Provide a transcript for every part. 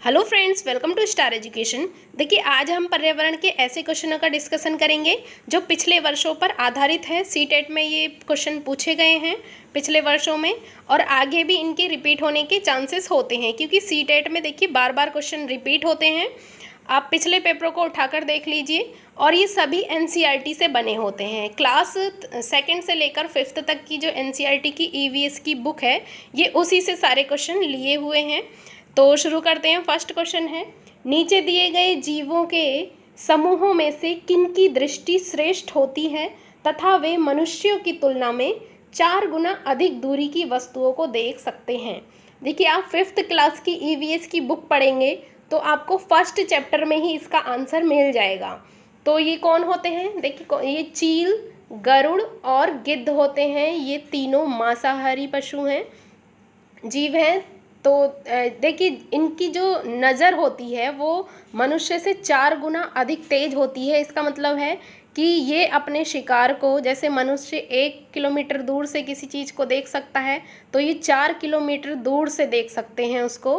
Hello friends, welcome to Star Education. देखिए, आज हम पर्यावरण के ऐसे क्वेश्चनों का डिस्कशन करेंगे जो पिछले वर्षों पर आधारित है। सीटेट में ये क्वेश्चन पूछे गए हैं पिछले वर्षों में, और आगे भी इनके रिपीट होने के चांसेस होते हैं, क्योंकि सीटेट में देखिए बार बार क्वेश्चन रिपीट होते हैं। आप पिछले पेपरों को उठाकर देख लीजिए, और ये सभी एनसीईआरटी से बने होते हैं। क्लास सेकंड से लेकर फिफ्थ तक की जो एनसीईआरटी की ईवीएस की बुक है, ये उसी से सारे क्वेश्चन लिए हुए हैं। तो शुरू करते हैं। फर्स्ट क्वेश्चन है, नीचे दिए गए जीवों के समूहों में से किनकी दृष्टि श्रेष्ठ होती है तथा वे मनुष्यों की तुलना में 4 गुना अधिक दूरी की वस्तुओं को देख सकते हैं। देखिए, आप फिफ्थ क्लास की ईवीएस की बुक पढ़ेंगे तो आपको फर्स्ट चैप्टर में ही इसका आंसर मिल जाएगा। तो ये कौन होते हैं? देखिए, ये चील, गरुड़ और गिद्ध होते हैं। ये तीनों मांसाहारी पशु हैं, जीव हैं। तो देखिए, इनकी जो नज़र होती है वो मनुष्य से 4 गुना अधिक तेज होती है। इसका मतलब है कि ये अपने शिकार को, जैसे मनुष्य 1 किलोमीटर दूर से किसी चीज़ को देख सकता है, तो ये 4 किलोमीटर दूर से देख सकते हैं उसको।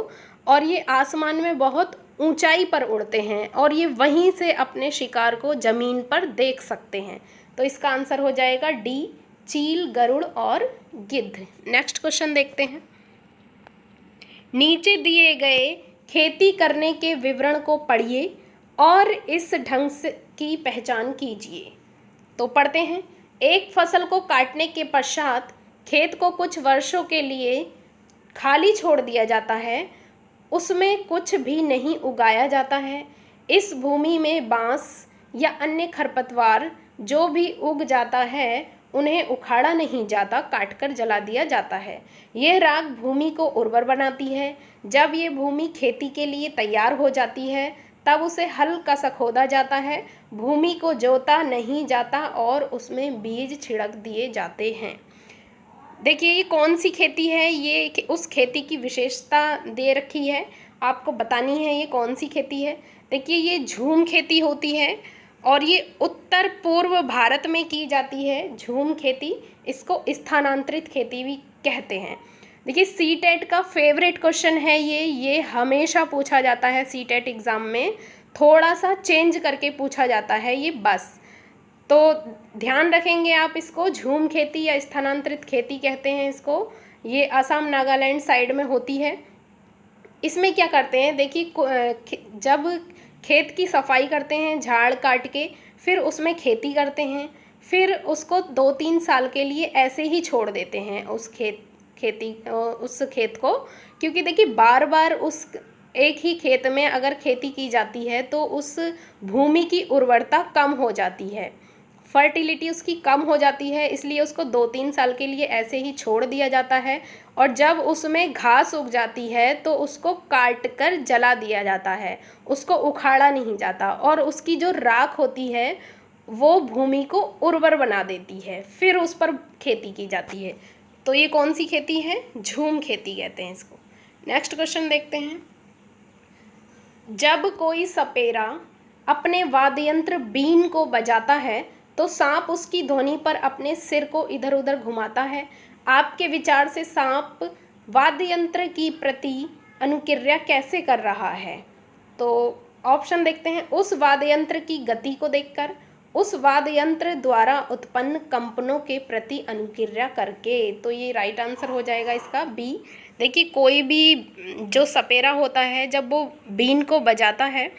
और ये आसमान में बहुत ऊंचाई पर उड़ते हैं, और ये वहीं से अपने शिकार को ज़मीन पर देख सकते हैं। तो इसका आंसर हो जाएगा डी, चील, गरुड़ और गिद्ध। नेक्स्ट क्वेश्चन देखते हैं। नीचे दिए गए खेती करने के विवरण को पढ़िए और इस ढंग से की पहचान कीजिए। तो पढ़ते हैं। एक फसल को काटने के पश्चात खेत को कुछ वर्षों के लिए खाली छोड़ दिया जाता है, उसमें कुछ भी नहीं उगाया जाता है। इस भूमि में बांस या अन्य खरपतवार जो भी उग जाता है उन्हें उखाड़ा नहीं जाता, काटकर जला दिया जाता है। यह राख भूमि को उर्वर बनाती है। जब ये भूमि खेती के लिए तैयार हो जाती है तब उसे हल्का सा खोदा जाता है, भूमि को जोता नहीं जाता और उसमें बीज छिड़क दिए जाते हैं। देखिए, ये कौन सी खेती है? ये उस खेती की विशेषता दे रखी है, आपको बतानी है ये कौन सी खेती है। देखिए, ये झूम खेती होती है और ये उत्तर पूर्व भारत में की जाती है। झूम खेती, इसको स्थानांतरित खेती भी कहते हैं। देखिए, सीटेट का फेवरेट क्वेश्चन है ये हमेशा पूछा जाता है सीटेट एग्ज़ाम में। थोड़ा सा चेंज करके पूछा जाता है ये, बस। तो ध्यान रखेंगे आप इसको। झूम खेती या स्थानांतरित खेती कहते हैं इसको। ये असम, नागालैंड साइड में होती है। इसमें क्या करते हैं? देखिए, जब खेत की सफाई करते हैं झाड़ काट के, फिर उसमें खेती करते हैं, फिर उसको 2-3 साल के लिए ऐसे ही छोड़ देते हैं उस खेत को। क्योंकि देखिए, बार बार उस एक ही खेत में अगर खेती की जाती है तो उस भूमि की उर्वरता कम हो जाती है, फर्टिलिटी उसकी कम हो जाती है। इसलिए उसको 2-3 साल के लिए ऐसे ही छोड़ दिया जाता है, और जब उसमें घास उग जाती है तो उसको काट कर जला दिया जाता है, उसको उखाड़ा नहीं जाता। और उसकी जो राख होती है वो भूमि को उर्वर बना देती है, फिर उस पर खेती की जाती है। तो ये कौन सी खेती है? झूम खेती कहते हैं इसको। नेक्स्ट क्वेश्चन देखते हैं। जब कोई सपेरा अपने वाद्ययंत्र बीन को बजाता है तो सांप उसकी ध्वनि पर अपने सिर को इधर उधर घुमाता है। आपके विचार से सांप वाद्ययंत्र की प्रति अनुक्रिया कैसे कर रहा है? तो ऑप्शन देखते हैं। उस वाद्ययंत्र की गति को देखकर, उस वाद्ययंत्र द्वारा उत्पन्न कंपनों के प्रति अनुक्रिया करके। तो ये राइट आंसर हो जाएगा इसका बी। देखिए, कोई भी जो सपेरा होता है जब वो बीन को बजाता है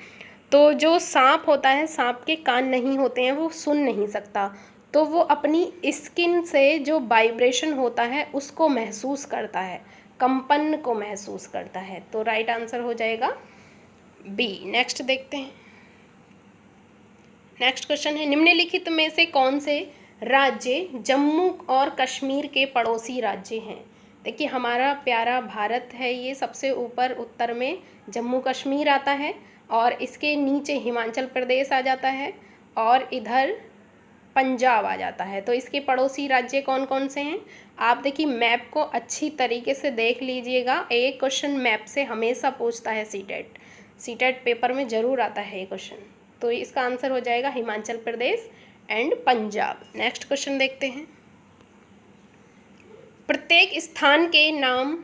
तो जो सांप होता है, सांप के कान नहीं होते हैं, वो सुन नहीं सकता, तो वो अपनी स्किन से जो वाइब्रेशन होता है उसको महसूस करता है, कंपन को महसूस करता है। तो राइट आंसर हो जाएगा बी। नेक्स्ट देखते हैं। नेक्स्ट क्वेश्चन है, निम्नलिखित में से कौन से राज्य जम्मू और कश्मीर के पड़ोसी राज्य हैं? देखिए, हमारा प्यारा भारत है, ये सबसे ऊपर उत्तर में जम्मू कश्मीर आता है, और इसके नीचे हिमाचल प्रदेश आ जाता है, और इधर पंजाब आ जाता है। तो इसके पड़ोसी राज्य कौन कौन से हैं? आप देखिए, मैप को अच्छी तरीके से देख लीजिएगा। एक क्वेश्चन मैप से हमेशा पूछता है सीटेट पेपर में ज़रूर आता है ये क्वेश्चन। तो इसका आंसर हो जाएगा Himachal Pradesh and Punjab. Next question देखते हैं। प्रत्येक स्थान के नाम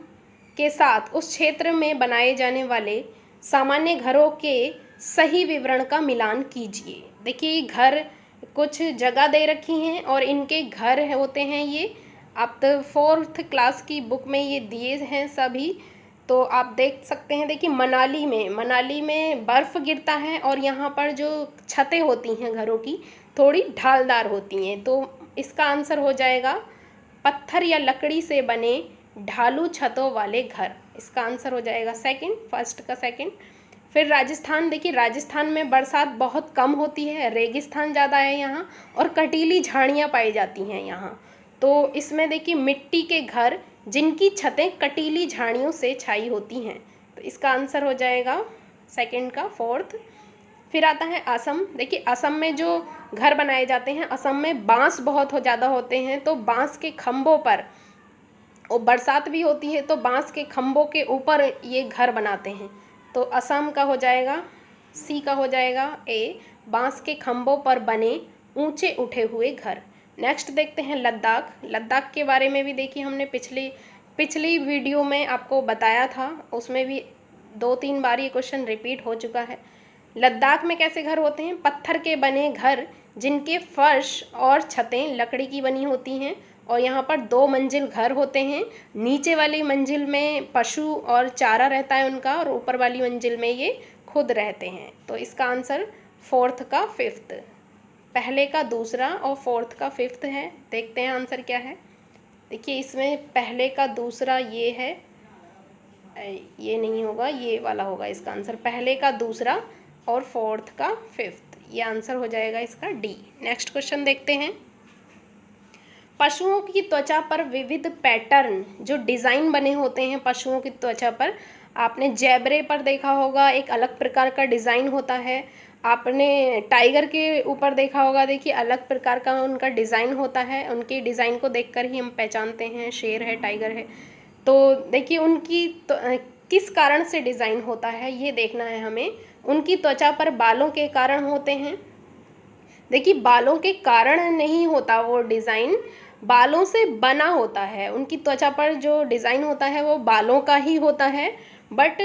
के साथ उस क्षेत्र में बनाए जाने वाले सामान्य घरों के सही विवरण का मिलान कीजिए। देखिए घर कुछ जगह दे रखी हैं और इनके घर होते हैं ये, आप तो 4th क्लास की बुक में ये दिए हैं सभी, तो आप देख सकते हैं। देखिए मनाली में बर्फ़ गिरता है और यहाँ पर जो छतें होती हैं घरों की थोड़ी ढालदार होती हैं, तो इसका आंसर हो जाएगा पत्थर या लकड़ी से बने ढालू छतों वाले घर। इसका आंसर हो जाएगा सेकंड, फर्स्ट का सेकंड। फिर राजस्थान, देखिए राजस्थान में बरसात बहुत कम होती है, रेगिस्तान ज़्यादा है यहाँ और कटीली झाड़ियाँ पाई जाती हैं यहाँ, तो इसमें देखिए मिट्टी के घर जिनकी छतें कटीली झाड़ियों से छाई होती हैं, तो इसका आंसर हो जाएगा सेकंड का फोर्थ। फिर आता है असम। देखिए असम में जो घर बनाए जाते हैं, असम में बांस बहुत ज़्यादा होते हैं, तो बांस के खम्भों पर, और बरसात भी होती है तो बांस के खम्भों के ऊपर ये घर बनाते हैं, तो असम का हो जाएगा सी का हो जाएगा ए, बांस के खम्भों पर बने ऊंचे उठे हुए घर। नेक्स्ट देखते हैं लद्दाख। लद्दाख के बारे में भी देखिए हमने पिछली वीडियो में आपको बताया था, उसमें भी 2-3 बार ये क्वेश्चन रिपीट हो चुका है। लद्दाख में कैसे घर होते हैं? पत्थर के बने घर जिनके फर्श और छतें लकड़ी की बनी होती हैं, और यहाँ पर 2 मंजिल घर होते हैं। नीचे वाली मंजिल में पशु और चारा रहता है उनका, और ऊपर वाली मंजिल में ये खुद रहते हैं, तो इसका आंसर 4th का 5th, पहले का दूसरा और 4th का 5th है। देखते हैं आंसर क्या है। देखिए इसमें पहले का दूसरा ये है, ये नहीं होगा, ये वाला होगा इसका आंसर, पहले का दूसरा और 4th का 5th, ये आंसर हो जाएगा इसका डी। नेक्स्ट क्वेश्चन देखते हैं। पशुओं की त्वचा पर विविध पैटर्न, जो डिज़ाइन बने होते हैं पशुओं की त्वचा पर, आपने जैबरे पर देखा होगा एक अलग प्रकार का डिज़ाइन होता है, आपने टाइगर के ऊपर देखा होगा, देखिए अलग प्रकार का उनका डिज़ाइन होता है, उनके डिज़ाइन को देखकर ही हम पहचानते हैं शेर है टाइगर है। तो देखिए उनकी तो किस कारण से डिज़ाइन होता है ये देखना है हमें। उनकी त्वचा पर बालों के कारण होते हैं। देखिए बालों के कारण नहीं होता वो डिज़ाइन, बालों से बना होता है। उनकी त्वचा पर जो डिज़ाइन होता है वो बालों का ही होता है, बट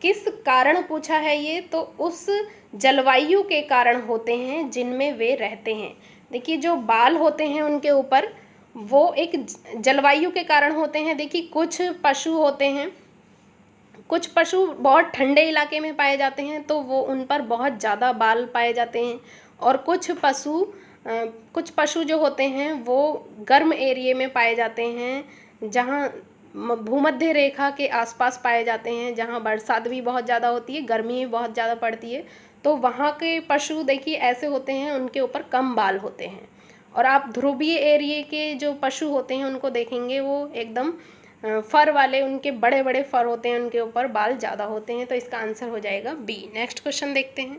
किस कारण पूछा है ये, तो उस जलवायु के कारण होते हैं जिनमें वे रहते हैं। देखिए जो बाल होते हैं उनके ऊपर वो एक जलवायु के कारण होते हैं। देखिए कुछ पशु होते हैं, कुछ पशु बहुत ठंडे इलाके में पाए जाते हैं तो वो उन पर बहुत ज़्यादा बाल पाए जाते हैं, और कुछ पशु जो होते हैं वो गर्म एरिया में पाए जाते हैं, जहाँ भूमध्य रेखा के आसपास पाए जाते हैं, जहाँ बरसात भी बहुत ज़्यादा होती है, गर्मी भी बहुत ज़्यादा पड़ती है, तो वहाँ के पशु देखिए ऐसे होते हैं, उनके ऊपर कम बाल होते हैं। और आप ध्रुवीय एरिया के जो पशु होते हैं उनको देखेंगे वो एकदम फर वाले, उनके बड़े बड़े फर होते हैं, उनके ऊपर बाल ज़्यादा होते हैं, तो इसका आंसर हो जाएगा बी। नेक्स्ट क्वेश्चन देखते हैं।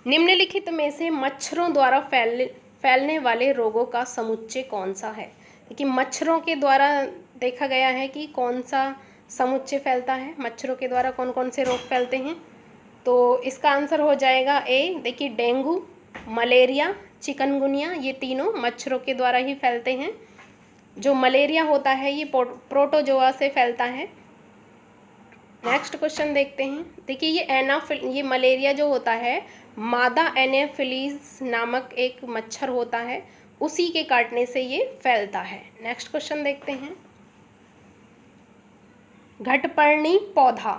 निम्नलिखित में से मच्छरों द्वारा फैलने वाले रोगों का समुच्चय कौन सा है? देखिए मच्छरों के द्वारा देखा गया है कि कौन सा समुच्चय फैलता है, मच्छरों के द्वारा कौन कौन से रोग फैलते हैं, तो इसका आंसर हो जाएगा ए। देखिए डेंगू, मलेरिया, चिकनगुनिया, ये तीनों मच्छरों के द्वारा ही फैलते हैं। जो मलेरिया होता है ये प्रोटोजोआ से फैलता है। नेक्स्ट क्वेश्चन देखते हैं। देखिए ये मलेरिया जो होता है, मादा एनाफिलीज नामक एक मच्छर होता है, उसी के काटने से ये फैलता है। नेक्स्ट क्वेश्चन देखते हैं। घटपर्णी पौधा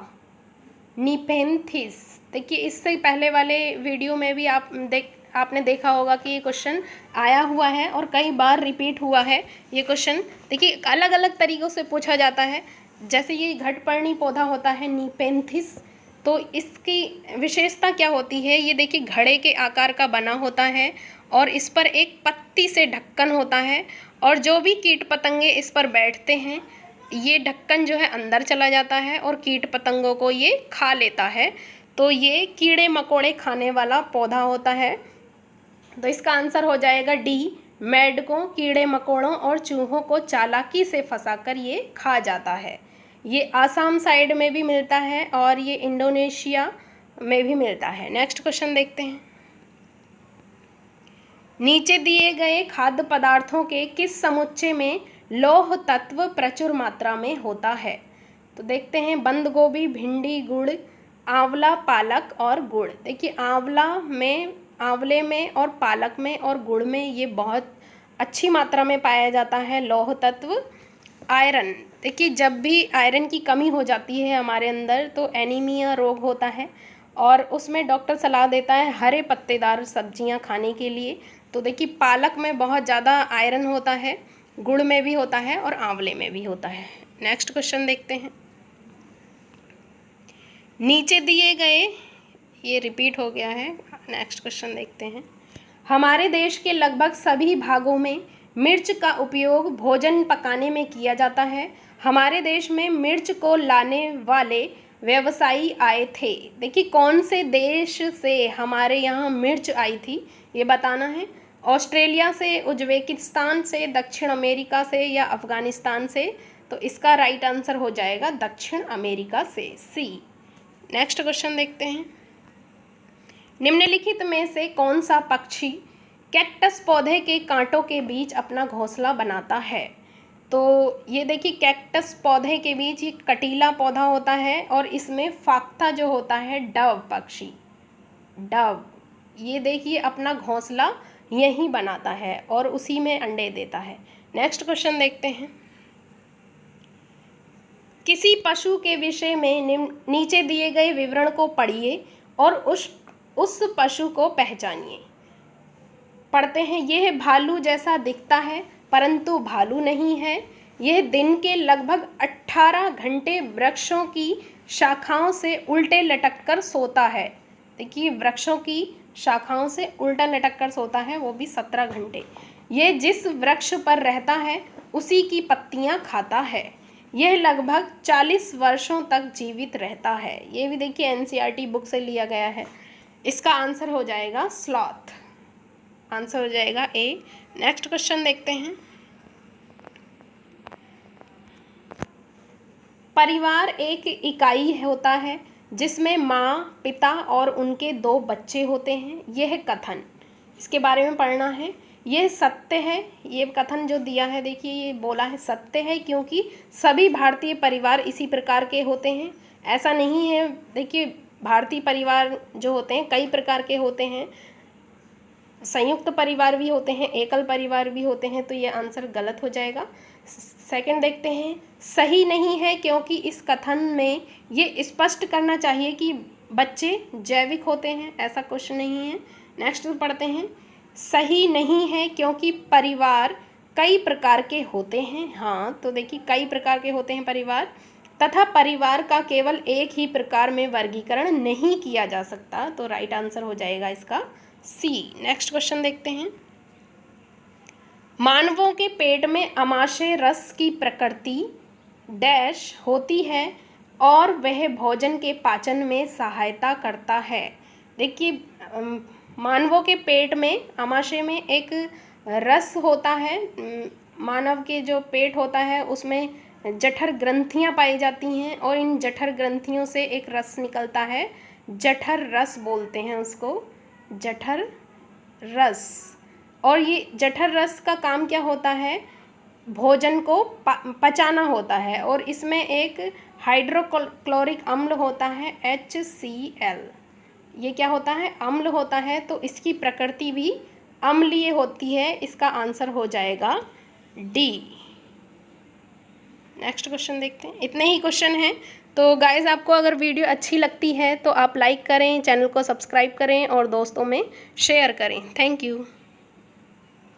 निपेंथिस, देखिए इससे पहले वाले वीडियो में भी आपने देखा होगा कि ये क्वेश्चन आया हुआ है और कई बार रिपीट हुआ है ये क्वेश्चन। देखिए अलग अलग तरीक़ों से पूछा जाता है। जैसे ये घटपर्णी पौधा होता है निपेंथिस, तो इसकी विशेषता क्या होती है, ये देखिए घड़े के आकार का बना होता है और इस पर एक पत्ती से ढक्कन होता है, और जो भी कीट पतंगे इस पर बैठते हैं ये ढक्कन जो है अंदर चला जाता है और कीट पतंगों को ये खा लेता है, तो ये कीड़े मकोड़े खाने वाला पौधा होता है। तो इसका आंसर हो जाएगा डी, मेंढकों, कीड़े मकोड़ों और चूहों को चालाकी से फंसाकर ये खा जाता है। ये आसाम साइड में भी मिलता है और ये इंडोनेशिया में भी मिलता है। नेक्स्ट क्वेश्चन देखते हैं। नीचे दिए गए खाद्य पदार्थों के किस समुच्चय में लौह तत्व प्रचुर मात्रा में होता है? तो देखते हैं, बंद गोभी, भिंडी, गुड़, आंवला, पालक और गुड़। देखिए आंवले में और पालक में और गुड़ में ये बहुत अच्छी मात्रा में पाया जाता है लौह तत्व आयरन। देखिए जब भी आयरन की कमी हो जाती है हमारे अंदर तो एनीमिया रोग होता है, और उसमें डॉक्टर सलाह देता है हरे पत्तेदार सब्जियां खाने के लिए। तो देखिए पालक में बहुत ज़्यादा आयरन होता है, गुड़ में भी होता है और आंवले में भी होता है। नेक्स्ट क्वेश्चन देखते हैं। नीचे दिए गए, ये रिपीट हो गया है, नेक्स्ट क्वेश्चन देखते हैं। हमारे देश के लगभग सभी भागों में मिर्च का उपयोग भोजन पकाने में किया जाता है। हमारे देश में मिर्च को लाने वाले व्यवसायी आए थे। देखिए कौन से देश से हमारे यहाँ मिर्च आई थी ये बताना है। ऑस्ट्रेलिया से, उज्बेकिस्तान से, दक्षिण अमेरिका से या अफ़गानिस्तान से। तो इसका राइट आंसर हो जाएगा दक्षिण अमेरिका से, सी। नेक्स्ट क्वेश्चन देखते हैं। निम्नलिखित में से कौन सा पक्षी कैक्टस पौधे के कांटों के बीच अपना घोंसला बनाता है? तो ये देखिए कैक्टस पौधे के बीच ये कटीला पौधा होता है और इसमें फाख्ता जो होता है, डव पक्षी, डव, ये देखिए अपना घोंसला यहीं बनाता है और उसी में अंडे देता है। नेक्स्ट क्वेश्चन देखते हैं। किसी पशु के विषय में नीचे दिए गए विवरण को पढ़िए और उस पशु को पहचानिए। पढ़ते हैं। यह भालू जैसा दिखता है परंतु भालू नहीं है। यह दिन के लगभग 18 घंटे वृक्षों की शाखाओं से उल्टे लटक कर सोता है। देखिए वृक्षों की शाखाओं से उल्टा लटक कर सोता है, वो भी 17 घंटे। यह जिस वृक्ष पर रहता है उसी की पत्तियां खाता है। यह लगभग 40 वर्षों तक जीवित रहता है। ये भी देखिए एनसीईआरटी बुक से लिया गया है। इसका आंसर हो जाएगा स्लॉथ, आंसर हो जाएगा ए। नेक्स्ट क्वेश्चन देखते हैं। परिवार एक इकाई होता है जिसमें माँ, पिता और उनके 2 बच्चे होते हैं। यह कथन, इसके बारे में पढ़ना है। यह सत्य है, ये कथन जो दिया है देखिए ये बोला है सत्य है क्योंकि सभी भारतीय परिवार इसी प्रकार के होते हैं। ऐसा नहीं है, देखिए भारतीय परिवार जो होते हैं कई प्रकार के होते हैं, संयुक्त परिवार भी होते हैं, एकल परिवार भी होते हैं, तो ये आंसर गलत हो जाएगा। सेकंड देखते हैं। सही नहीं है क्योंकि इस कथन में ये स्पष्ट करना चाहिए कि बच्चे जैविक होते हैं, ऐसा कुछ नहीं है। नेक्स्ट पढ़ते हैं। सही नहीं है क्योंकि परिवार कई प्रकार के होते हैं। हाँ, तो देखिए कई प्रकार के होते हैं परिवार, तथा परिवार का केवल एक ही प्रकार में वर्गीकरण नहीं किया जा सकता। तो राइट आंसर हो जाएगा इसका सी। नेक्स्ट क्वेश्चन देखते हैं। मानवों के पेट में आमाशय रस की प्रकृति डैश होती है और वह भोजन के पाचन में सहायता करता है। देखिए मानवों के पेट में आमाशय में एक रस होता है। मानव के जो पेट होता है उसमें जठर ग्रंथियां पाई जाती हैं और इन जठर ग्रंथियों से एक रस निकलता है, जठर रस बोलते हैं उसको, जठर रस। और ये जठर रस का काम क्या होता है? भोजन को पचाना होता है और इसमें एक हाइड्रोक्लोरिक अम्ल होता है HCl। ये क्या होता है? अम्ल होता है, तो इसकी प्रकृति भी अम्लीय होती है। इसका आंसर हो जाएगा डी। नेक्स्ट क्वेश्चन देखते हैं। इतने ही क्वेश्चन हैं। तो गाइज़ आपको अगर वीडियो अच्छी लगती है तो आप लाइक करें, चैनल को सब्सक्राइब करें और दोस्तों में शेयर करें। Thank you.